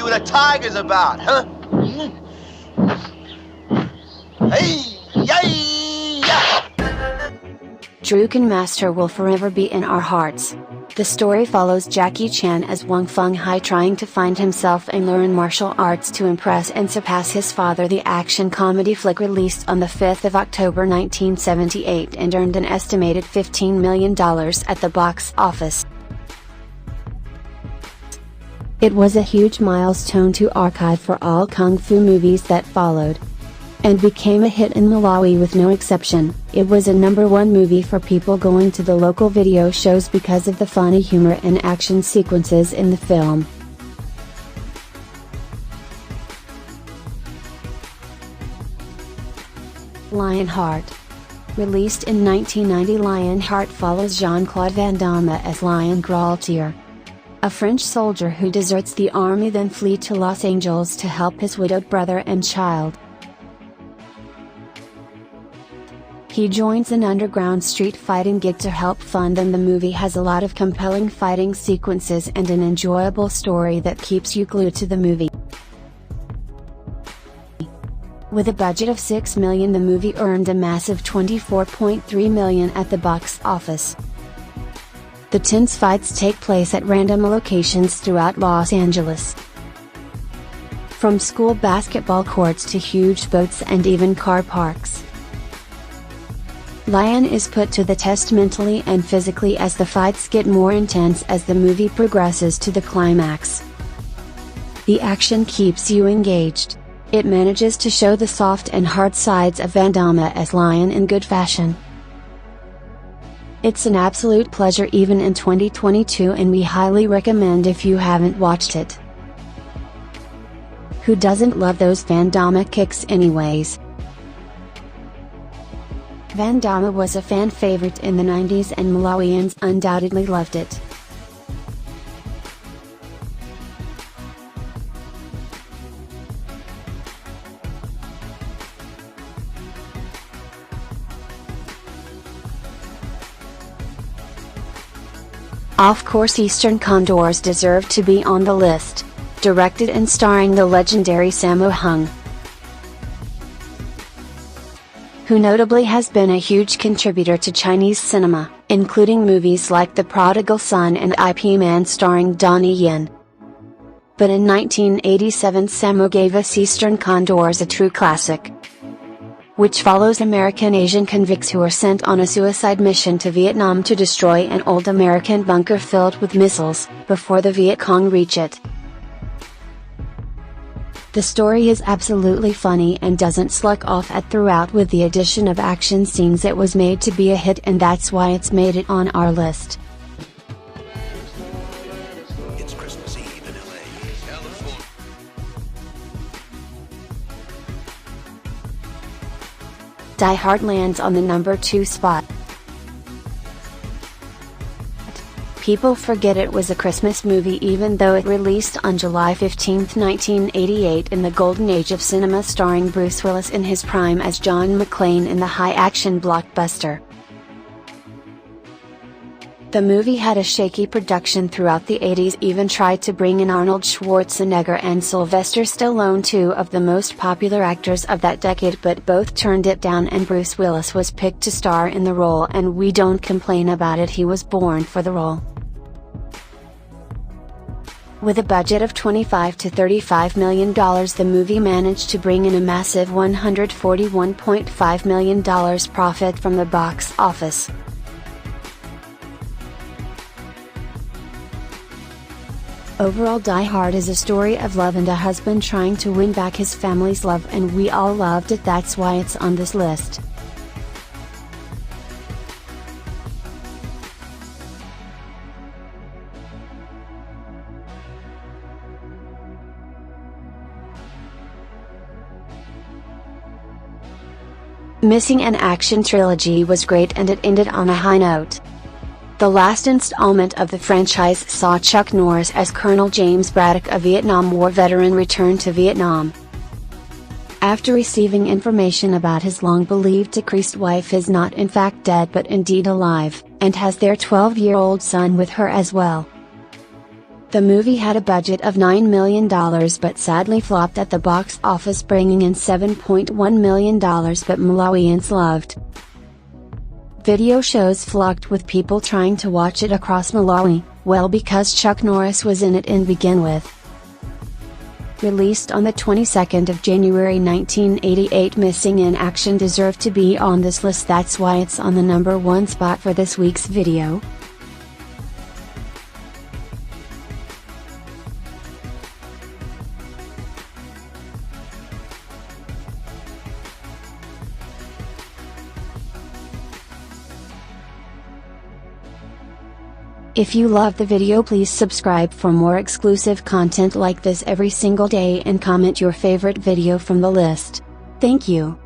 see what a tiger's about, huh? Hey, yay, yeah. Druken Master will forever be in our hearts. The story follows Jackie Chan as Wang Feng-hai trying to find himself and learn martial arts to impress and surpass his father. The action comedy flick released on the 5th of October 1978 and earned an estimated $15 million at the box office. It was a huge milestone to archive for all kung fu movies that followed, and became a hit in Malawi with no exception. It was a #1 movie for people going to the local video shows because of the funny humor and action sequences in the film. Lionheart. Released in 1990, Lionheart follows Jean-Claude Van Damme as Lion Graltier, a French soldier who deserts the army then flees to Los Angeles to help his widowed brother and child. He joins an underground street fighting gig to help fund them. The movie has a lot of compelling fighting sequences and an enjoyable story that keeps you glued to the movie. With a budget of $6 million, the movie earned a massive $24.3 million at the box office. The tense fights take place at random locations throughout Los Angeles. From school basketball courts to huge boats and even car parks. Lion is put to the test mentally and physically as the fights get more intense as the movie progresses to the climax. The action keeps you engaged. It manages to show the soft and hard sides of Van Damme as Lion in good fashion. It's an absolute pleasure even in 2022, and we highly recommend if you haven't watched it. Who doesn't love those Van Damme kicks anyways? Van Damme was a fan favorite in the 90s and Malawians undoubtedly loved it. Of course, Eastern Condors deserve to be on the list. Directed and starring the legendary Sammo Hung, who notably has been a huge contributor to Chinese cinema, including movies like The Prodigal Son and Ip Man starring Donnie Yen. But in 1987, Sammo gave us Eastern Condors, a true classic, which follows American Asian convicts who are sent on a suicide mission to Vietnam to destroy an old American bunker filled with missiles, before the Viet Cong reach it. The story is absolutely funny and doesn't slack off at throughout. With the addition of action scenes, it was made to be a hit, and that's why it's made it on our list. It's Christmas Eve in LA, California. Die Hard lands on the #2 spot. People forget it was a Christmas movie even though it released on July 15, 1988 in the golden age of cinema, starring Bruce Willis in his prime as John McClane in the high-action blockbuster. The movie had a shaky production throughout the 80s, even tried to bring in Arnold Schwarzenegger and Sylvester Stallone, two of the most popular actors of that decade, but both turned it down and Bruce Willis was picked to star in the role, and we don't complain about it, he was born for the role. With a budget of $25 to $35 million, the movie managed to bring in a massive $141.5 million profit from the box office. Overall, Die Hard is a story of love and a husband trying to win back his family's love, and we all loved it, that's why it's on this list. Missing an action trilogy was great, and it ended on a high note. The last installment of the franchise saw Chuck Norris as Colonel James Braddock, a Vietnam War veteran, return to Vietnam. After receiving information about his long-believed deceased wife is not in fact dead but indeed alive, and has their 12-year-old son with her as well. The movie had a budget of $9 million but sadly flopped at the box office, bringing in $7.1 million, but Malawians loved. Video shows flocked with people trying to watch it across Malawi, well because Chuck Norris was in it to begin with. Released on the 22nd of January 1988, Missing in Action deserved to be on this list, that's why it's on the #1 spot for this week's video. If you loved the video, please subscribe for more exclusive content like this every single day and comment your favorite video from the list. Thank you.